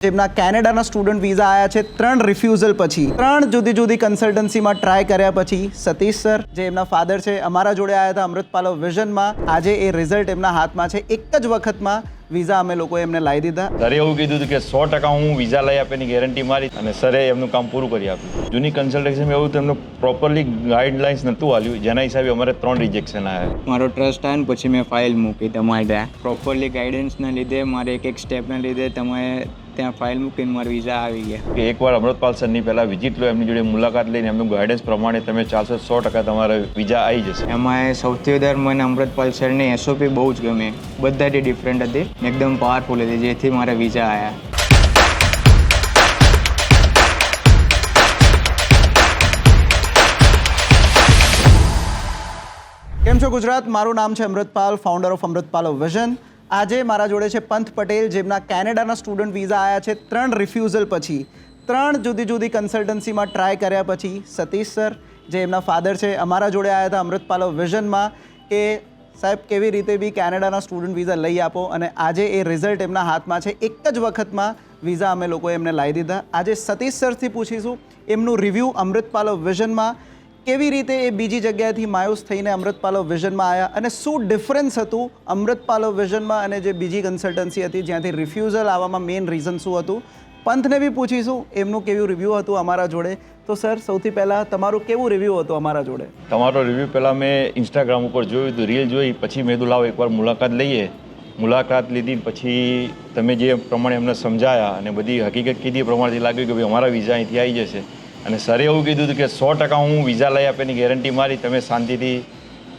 જેમના કેનેડાના student visa આવ્યા છે 3 રિફ્યુઝલ પછી 3 જુદી જુદી કન્સલ્ટન્સીમાં ટ્રાય કર્યા પછી સતીશ સર જે એમના ફાધર છે અમારા જોડે આવ્યા હતા અમૃતપાલવ વિઝનમાં આજે એ રિઝલ્ટ એમના હાથમાં છે એક જ વખતમાં વિઝા અમે લોકોએ એમને લાવી દીધા સરે એવું કીધું હતું કે 100% હું વિઝા લઈ આપેની ગેરંટી મારી અને સરે એમનું કામ પૂરું કરી આપ્યું જૂની કન્સલ્ટેશનમાં એવું તો એમનું પ્રોપરલી ગાઈડલાઇન્સ નહોતું આવ્યું જેના હિસાબે અમારે 3 રિજેક્શન આવ્યા મારો ટ્રસ્ટ આવ્યો ને પછી મેં ફાઇલ મૂકી તમારે ત્યાં પ્રોપરલી ગાઈડન્સના લીધે મારે એક સ્ટેપના લીધે તમે ત્યાં ફાઇલ મૂકીને મારા વિઝા આવી ગયા કે એકવાર અમૃતપાલ સરની પહેલાં વિઝિટ લો એમની જોડે મુલાકાત લઈને એમનું ગાઈડન્સ પ્રમાણે તમે ચાલશો 100% તમારા વિઝા આવી જશે એમાં સૌથી વધારે મને અમૃતપાલ સરની એસઓપી બહુ જ ગમે બધાથી ડિફરન્ટ હતી એકદમ પાવરફુલ હતી જેથી મારા વિઝા આવ્યા કેમ છો ગુજરાત મારું નામ છે અમૃતપાલ ફાઉન્ડર ઓફ અમૃતપાલવ વિઝન આજે મારા જોડે છે પંથ પટેલ જેમના કેનેડાના સ્ટુડન્ટ વિઝા આવ્યા છે 3 રિફ્યુઝલ પછી 3 જુદી જુદી કન્સલ્ટન્સીમાં ટ્રાય કર્યા પછી સતીશ સર જે એમના ફાધર છે અમારા જોડે આવ્યા હતા અમૃતપાલવ વિઝનમાં કે સાહેબ કેવી રીતે બી કેનેડાના સ્ટુડન્ટ વિઝા લઈ આપો અને આજે એ રિઝલ્ટ એમના હાથમાં છે એક જ વખતમાં વિઝા અમે લોકોએ એમને લાવી દીધા આજે સતીશ સરથી પૂછીશું એમનું રિવ્યૂ અમૃતપાલવ વિઝનમાં કેવી રીતે એ બીજી જગ્યાએથી માયુસ થઈને અમૃતપાલવ વિઝનમાં આવ્યા અને શું ડિફરન્સ હતું અમૃતપાલવ વિઝનમાં અને જે બીજી કન્સલ્ટન્સી હતી જ્યાંથી રિફ્યુઝલ આવવામાં મેઇન રીઝન શું હતું પંથને બી પૂછીશું એમનું કેવું રિવ્યૂ હતું અમારા જોડે તો સર સૌથી પહેલાં તમારું કેવું રિવ્યૂ હતું અમારા જોડે તમારો રિવ્યૂ પહેલાં મેં ઇન્સ્ટાગ્રામ ઉપર જોયું હતું રીલ જોઈ પછી મેં કીધું લાવો એકવાર મુલાકાત લઈએ મુલાકાત લીધી પછી તમે જે પ્રમાણે અમને સમજાયા અને બધી હકીકત કીધી એ પ્રમાણેથી લાગ્યું કે ભાઈ અમારા વિઝા અહીંથી આવી જશે અને સરે એવું કીધું હતું કે 100% હું વિઝા લઈ આપેની ગેરંટી મારી તમે શાંતિથી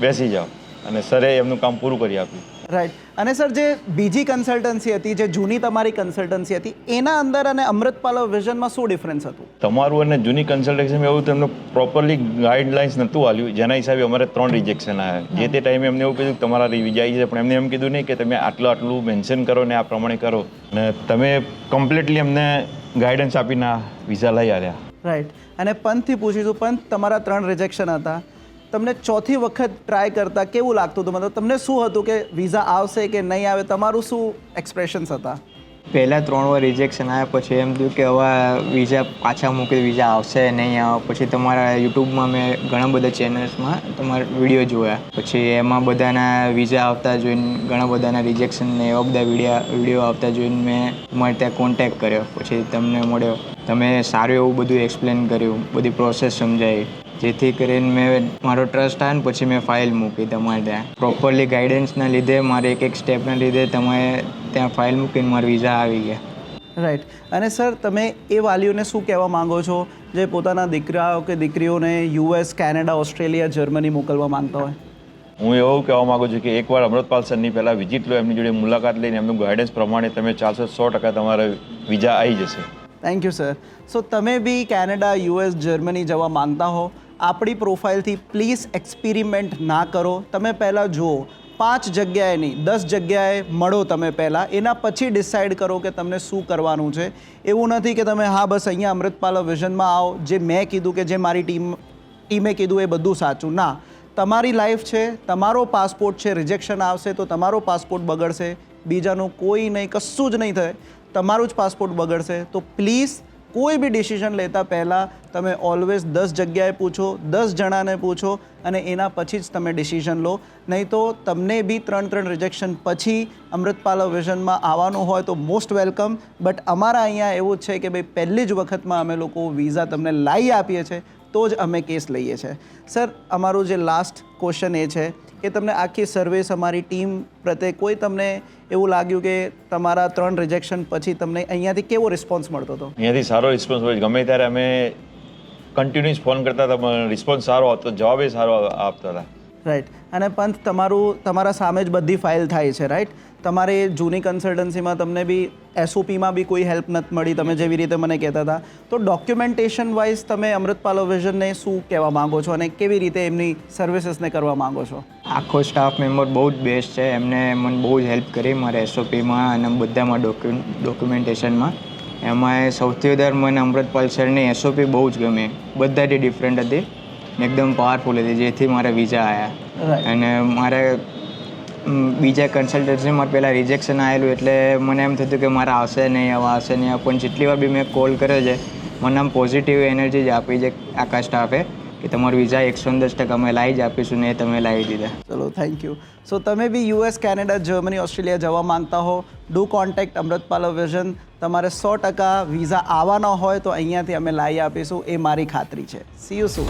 બેસી જાઓ અને સરે એમનું કામ પૂરું કરી આપ્યું રાઈટ અને સર જે બીજી કન્સલ્ટન્સી હતી જે જૂની તમારી કન્સલ્ટન્સી હતી એના અંદર અને અમૃતપાલવ વિઝનમાં શું ડિફરન્સ હતું તમારું અને જૂની કન્સલ્ટેશનમાં એવું તો એમનું પ્રોપરલી ગાઈડલાઇન્સ નહોતું આવ્યું જેના હિસાબે અમારે 3 રિજેક્શન આવ્યા જે તે ટાઈમે એમને એવું કીધું કે તમારા વિઝા આવી છે પણ એમને એમ કીધું નહીં કે તમે આટલું મેન્શન કરો ને આ પ્રમાણે કરો અને તમે કમ્પ્લીટલી એમને ગાઈડન્સ આપીને વિઝા લઈ આવ્યા રાઈટ અને પંથથી પૂછીશું પંથ તમારા 3 રિજેક્શન હતા તમને ચોથી વખત ટ્રાય કરતાં કેવું લાગતું હતું મતલબ તમને શું હતું કે વિઝા આવશે કે નહીં આવે તમારું શું એક્સપ્રેશન્સ હતા પહેલાં 3 વાર રિજેક્શન આવ્યા પછી એમ થયું કે હવે વિઝા પાછા મૂકી વિઝા આવશે નહીં આવે પછી તમારા યુટ્યુબમાં મેં ઘણા બધા ચેનલ્સમાં તમારા વિડીયો જોયા પછી એમાં બધાના વિઝા આવતા જોઈને ઘણા બધાના રિજેક્શન ને એવા બધા વિડીયો આવતા જોઈને મેં તમારે ત્યાં કોન્ટેક્ટ કર્યો પછી તમને મળ્યો તમે સારું એવું બધું એક્સપ્લેન કર્યું બધી પ્રોસેસ સમજાવી જેથી કરીને મેં મારો ટ્રસ્ટ આવ્યો ને પછી મેં ફાઇલ મૂકી તમારે ત્યાં પ્રોપરલી ગાઈડન્સના લીધે મારે એક સ્ટેપના લીધે તમે ત્યાં ફાઇલ મૂકીને મારા વિઝા આવી ગયા રાઈટ અને સર તમે એ વાલીઓને શું કહેવા માંગો છો જે પોતાના દીકરાઓ કે દીકરીઓને યુએસ કેનેડા ઓસ્ટ્રેલિયા જર્મની મોકલવા માંગતા હોય હું એવું કહેવા માગું છું કે એકવાર અમૃતપાલ સરની પહેલાં વિઝિટ લો એમની જોડે મુલાકાત લઈને એમનું ગાઈડન્સ પ્રમાણે તમે ચાલશો 100% તમારા વિઝા આવી જશે થેન્ક યુ સર સો તમે બી કેનેડા યુએસ જર્મની જવા માંગતા હો આપણી પ્રોફાઇલથી પ્લીઝ એક્સપેરિમેન્ટ ના કરો તમે પહેલાં જુઓ 5 જગ્યાએ નહીં 10 જગ્યાએ મળો તમે પહેલાં એના પછી ડિસાઇડ કરો કે તમને શું કરવાનું છે એવું નથી કે તમે હા બસ અહીંયા અમૃતપાલવ વિઝનમાં આવો જે મેં કીધું કે જે મારી ટીમે કીધું એ બધું સાચું ના તમારી લાઈફ છે તમારો પાસપોર્ટ છે રિજેક્શન આવશે તો તમારો પાસપોર્ટ બગડશે બીજાનું કોઈ નહીં કશું જ નહીં થાય તમારું જ પાસપોર્ટ બગડશે તો પ્લીઝ કોઈ બી ડિસિઝન લેતા પહેલાં તમે ઓલવેઝ 10 જગ્યાએ પૂછો 10 જણાને પૂછો અને એના પછી જ તમે ડિસિઝન લો નહીં તો તમને બી 3 રિજેક્શન પછી અમૃતપાલવ વિઝનમાં આવવાનું હોય તો મોસ્ટ વેલકમ બટ અમારા અહીંયા એવું જ છે કે ભાઈ પહેલી જ વખતમાં અમે લોકો વિઝા તમને લાવી આપીએ છીએ તો જ અમે કેસ લઈએ છીએ સર અમારું જે લાસ્ટ ક્વેશ્ચન એ છે કે તમને આખી સર્વિસ અમારી ટીમ પ્રત્યે કોઈ તમને એવું લાગ્યું કે તમારા 3 રિજેક્શન પછી તમને અહીંયાથી કેવો રિસ્પોન્સ મળતો હતો અહીંયાથી સારો રિસ્પોન્સ હોય ગમે ત્યારે અમે કન્ટિન્યુઅસ ફોન કરતા હતા રિસ્પોન્સ સારો હતો જવાબ સારો આપતા હતા રાઈટ અને પંથ તમારા સામે જ બધી ફાઇલ થાય છે રાઈટ તમારે જૂની કન્સલ્ટન્સીમાં તમને બી એસઓપીમાં બી કોઈ હેલ્પ નથી મળી તમે જેવી રીતે મને કહેતા હતા તો ડોક્યુમેન્ટેશન વાઇઝ તમે અમૃતપાલવ વિઝનને શું કહેવા માંગો છો અને કેવી રીતે એમની સર્વિસીસને કરવા માંગો છો આખો સ્ટાફ મેમ્બર બહુ જ બેસ્ટ છે એમને મને બહુ જ હેલ્પ કરી મારા એસઓપીમાં અને બધામાં ડોક્યુમેન્ટેશનમાં એમાં સૌથી વધારે મને અમૃતપાલ સરની એસઓપી બહુ જ ગમે બધાથી ડિફરન્ટ હતી એકદમ પાવરફુલ હતી જેથી મારા વિઝા આવ્યા અને મારે બીજા કન્સલ્ટન્સીમાં પહેલાં રિજેક્શન આવેલું એટલે મને એમ થતું કે મારે આવશે નહીં આવશે નહીં પણ જેટલી વાર બી મેં કોલ કર્યો છે મને આમ પોઝિટિવ એનર્જી જ આપી છે આખા સ્ટાફે કે તમારું વિઝા 110% અમે લાવી જ આપીશું ને એ તમે લાવી દીધા. ચલો થેન્ક યુ. સો તમે બી યુએસ કેનેડા જર્મની ઓસ્ટ્રેલિયા જવા માંગતા હો ડુ કોન્ટેક્ટ અમૃતપાલ વિઝન. તમારે 100% વિઝા આવવાના હોય તો અહીંયાથી અમે લાવી આપીશું એ મારી ખાતરી છે. C you soon.